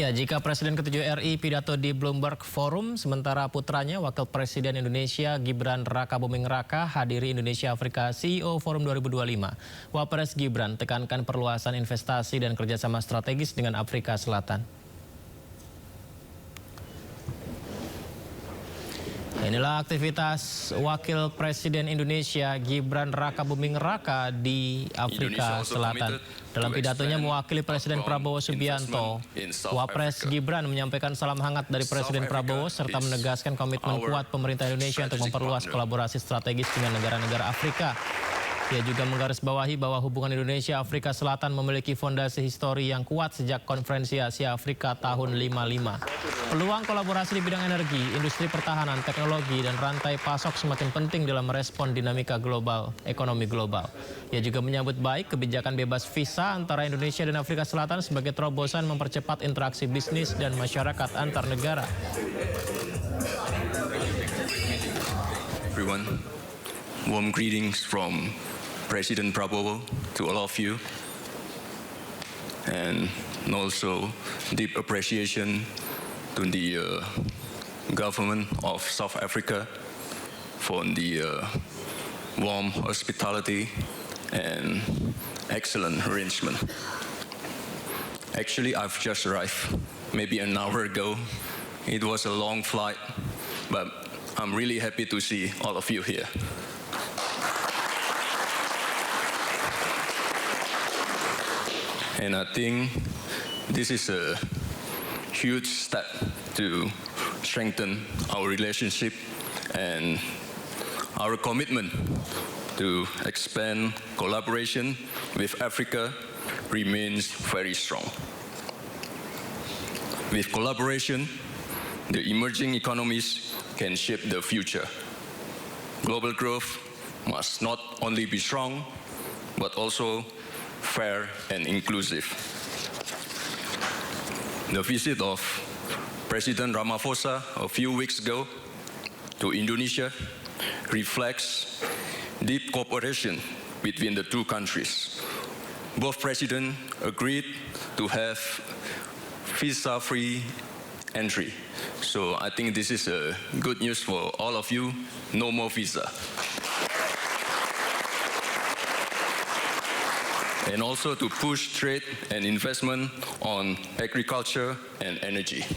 Ya, jika Presiden ke-7 RI pidato di Bloomberg Forum, sementara putranya Wakil Presiden Indonesia Gibran Rakabuming Raka hadiri Indonesia Afrika CEO Forum 2025. Wapres Gibran tekankan perluasan investasi dan kerjasama strategis dengan Afrika Selatan. Inilah aktivitas Wakil Presiden Indonesia Gibran Rakabuming Raka di Afrika Selatan. Dalam pidatonya mewakili Presiden Prabowo Subianto, Wapres Gibran menyampaikan salam hangat dari Presiden Prabowo serta menegaskan komitmen kuat pemerintah Indonesia untuk memperluas kolaborasi strategis dengan negara-negara Afrika. Ia juga menggarisbawahi bahwa hubungan Indonesia-Afrika Selatan memiliki fondasi histori yang kuat sejak Konferensi Asia Afrika tahun 55. Peluang kolaborasi di bidang energi, industri pertahanan, teknologi, dan rantai pasok semakin penting dalam merespon dinamika global, ekonomi global. Ia juga menyambut baik kebijakan bebas visa antara Indonesia dan Afrika Selatan sebagai terobosan mempercepat interaksi bisnis dan masyarakat antar negara. Everyone, warm greetings from President Prabowo to all of you, and also deep appreciation to the government of South Africa for the warm hospitality and excellent arrangement. Actually, I've just arrived maybe an hour ago. It was a long flight, but I'm really happy to see all of you here. And I think this is a huge step to strengthen our relationship, and our commitment to expand collaboration with Africa remains very strong. With collaboration, the emerging economies can shape the future. Global growth must not only be strong, but also fair and inclusive. The visit of President Ramaphosa a few weeks ago to Indonesia reflects deep cooperation between the two countries. Both presidents agreed to have visa-free entry. So I think this is good news for all of you. No more visa. And also to push trade and investment on agriculture and energy.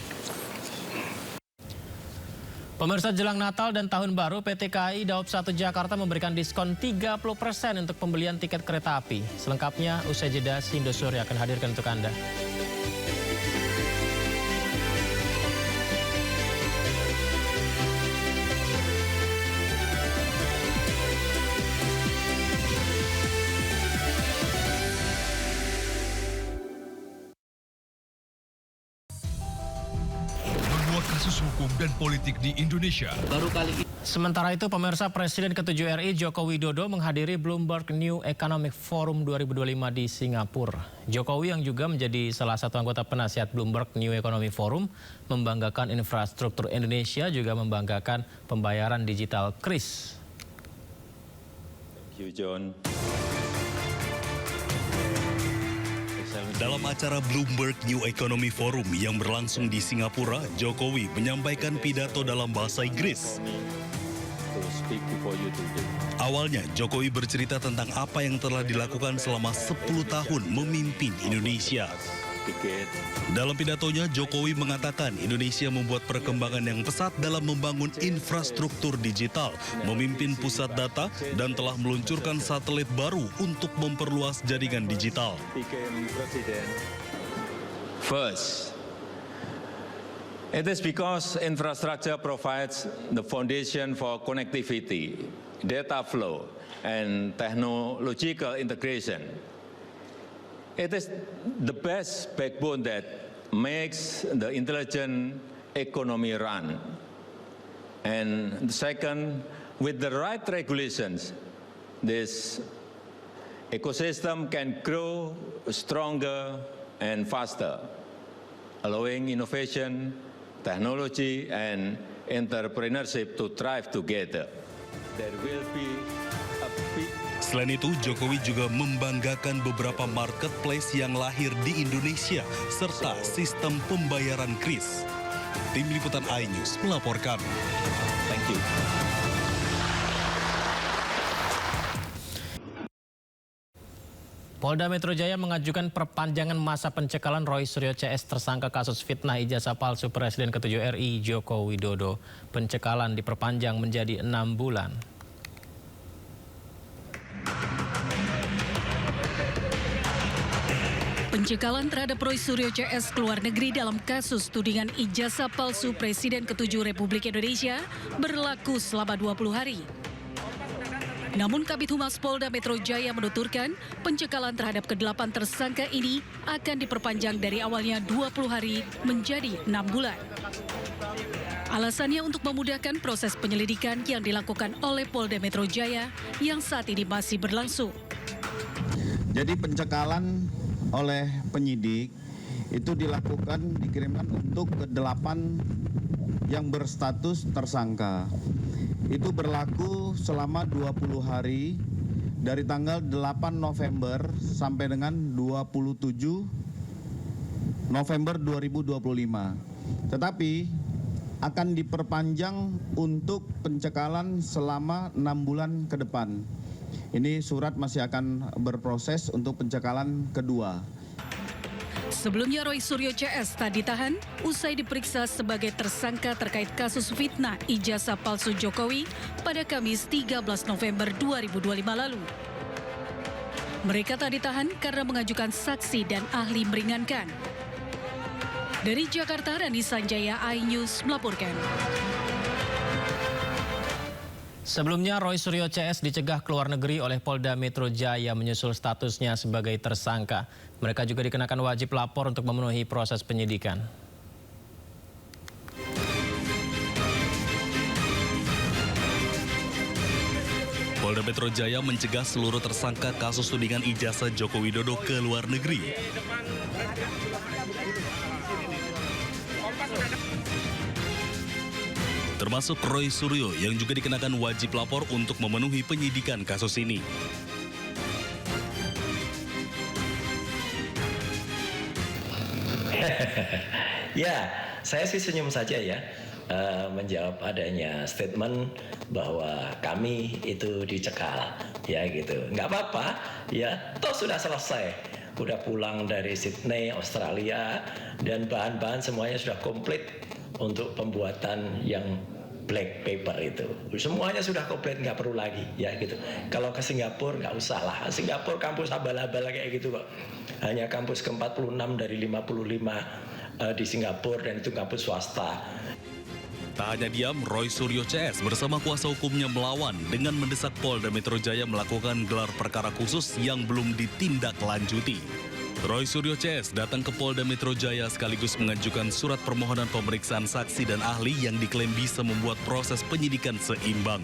Pemirsa, jelang Natal dan Tahun Baru, PT KAI Daob 1 Jakarta memberikan diskon 30% untuk pembelian tiket kereta api. Selengkapnya usai jeda, Indosuri akan hadirkan untuk Anda. Kasus hukum dan politik di Indonesia. Sementara itu, pemirsa, Presiden ke-7 RI Joko Widodo menghadiri Bloomberg New Economic Forum 2025 di Singapura. Jokowi yang juga menjadi salah satu anggota penasihat Bloomberg New Economic Forum membanggakan infrastruktur Indonesia, juga membanggakan pembayaran digital KRIS. Thank you, John. Dalam acara Bloomberg New Economy Forum yang berlangsung di Singapura, Jokowi menyampaikan pidato dalam bahasa Inggris. Awalnya, Jokowi bercerita tentang apa yang telah dilakukan selama 10 tahun memimpin Indonesia. Dalam pidatonya, Jokowi mengatakan Indonesia membuat perkembangan yang pesat dalam membangun infrastruktur digital, memimpin pusat data, dan telah meluncurkan satelit baru untuk memperluas jaringan digital. First, it is because infrastructure provides the foundation for connectivity, data flow, and technological integration. It is the best backbone that makes the intelligent economy run. And second, with the right regulations, this ecosystem can grow stronger and faster, allowing innovation, technology, and entrepreneurship to thrive together. There will be a big Selain itu, Jokowi juga membanggakan beberapa marketplace yang lahir di Indonesia serta sistem pembayaran kris. Tim Liputan iNews melaporkan. Thank you. Polda Metro Jaya mengajukan perpanjangan masa pencekalan Roy Suryo CS tersangka kasus fitnah ijazah palsu Presiden ke-7 RI Joko Widodo. Pencekalan diperpanjang menjadi 6 bulan. Pencekalan terhadap Roy Suryo CS ke luar negeri dalam kasus tudingan ijazah palsu Presiden ke-7 Republik Indonesia berlaku selama 20 hari. Namun Kabid Humas Polda Metro Jaya menuturkan pencekalan terhadap ke-8 tersangka ini akan diperpanjang dari awalnya 20 hari menjadi 6 bulan. Alasannya untuk memudahkan proses penyelidikan yang dilakukan oleh Polda Metro Jaya yang saat ini masih berlangsung. Jadi pencekalan oleh penyidik itu dikirimkan untuk ke-8 yang berstatus tersangka. Itu berlaku selama 20 hari dari tanggal 8 November sampai dengan 27 November 2025. Tetapi akan diperpanjang untuk pencekalan selama 6 bulan ke depan. Ini surat masih akan berproses untuk pencekalan kedua. Sebelumnya Roy Suryo CS tak ditahan usai diperiksa sebagai tersangka terkait kasus fitnah ijazah palsu Jokowi pada Kamis 13 November 2025 lalu. Mereka tak ditahan karena mengajukan saksi dan ahli meringankan. Dari Jakarta, Rani Sanjaya, iNews melaporkan. Sebelumnya Roy Suryo CS dicegah ke luar negeri oleh Polda Metro Jaya menyusul statusnya sebagai tersangka. Mereka juga dikenakan wajib lapor untuk memenuhi proses penyidikan. Polda Metro Jaya mencegah seluruh tersangka kasus tudingan ijazah Joko Widodo ke luar negeri. Termasuk Roy Suryo yang juga dikenakan wajib lapor untuk memenuhi penyidikan kasus ini. Ya, saya sih senyum saja ya menjawab adanya statement bahwa kami itu dicekal, ya gitu. Nggak apa-apa, ya, toh sudah selesai. Udah pulang dari Sydney, Australia, dan bahan-bahan semuanya sudah komplit untuk pembuatan yang black paper itu. Semuanya sudah komplit, nggak perlu lagi, ya gitu. Kalau ke Singapura nggak usah lah. Singapura kampus abal-abal kayak gitu kok. Hanya kampus ke-46 dari 55 di Singapura, dan itu kampus swasta. Tak hanya diam, Roy Suryo CS bersama kuasa hukumnya melawan dengan mendesak Polda Metro Jaya melakukan gelar perkara khusus yang belum ditindaklanjuti. Roy Suryo CS datang ke Polda Metro Jaya sekaligus mengajukan surat permohonan pemeriksaan saksi dan ahli yang diklaim bisa membuat proses penyidikan seimbang.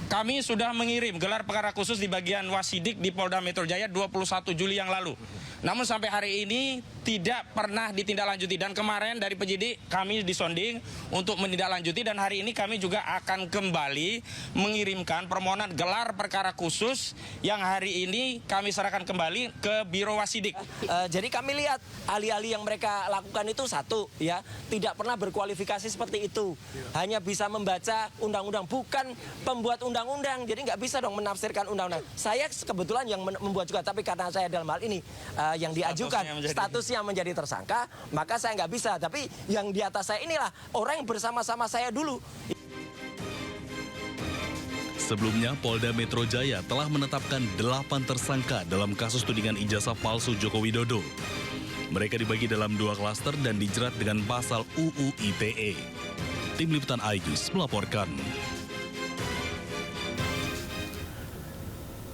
Kami sudah mengirim gelar perkara khusus di bagian Wasidik di Polda Metro Jaya 21 Juli yang lalu. Namun sampai hari ini tidak pernah ditindaklanjuti, dan kemarin dari penyidik kami disonding untuk menindaklanjuti, dan hari ini kami juga akan kembali mengirimkan permohonan gelar perkara khusus yang hari ini kami serahkan kembali ke Biro Wasidik. Jadi kami lihat ahli-ahli yang mereka lakukan itu satu, ya, tidak pernah berkualifikasi seperti itu, hanya bisa membaca undang-undang, bukan pembuat undang-undang, jadi nggak bisa dong menafsirkan undang-undang. Saya kebetulan yang membuat juga, tapi karena saya dalam hal ini yang diajukan statusnya menjadi tersangka, maka saya nggak bisa. Tapi yang di atas saya inilah orang yang bersama-sama saya dulu. Sebelumnya, Polda Metro Jaya telah menetapkan 8 tersangka dalam kasus tudingan ijazah palsu Joko Widodo. Mereka dibagi dalam 2 klaster dan dijerat dengan pasal UU ITE. Tim Liputan iNews melaporkan.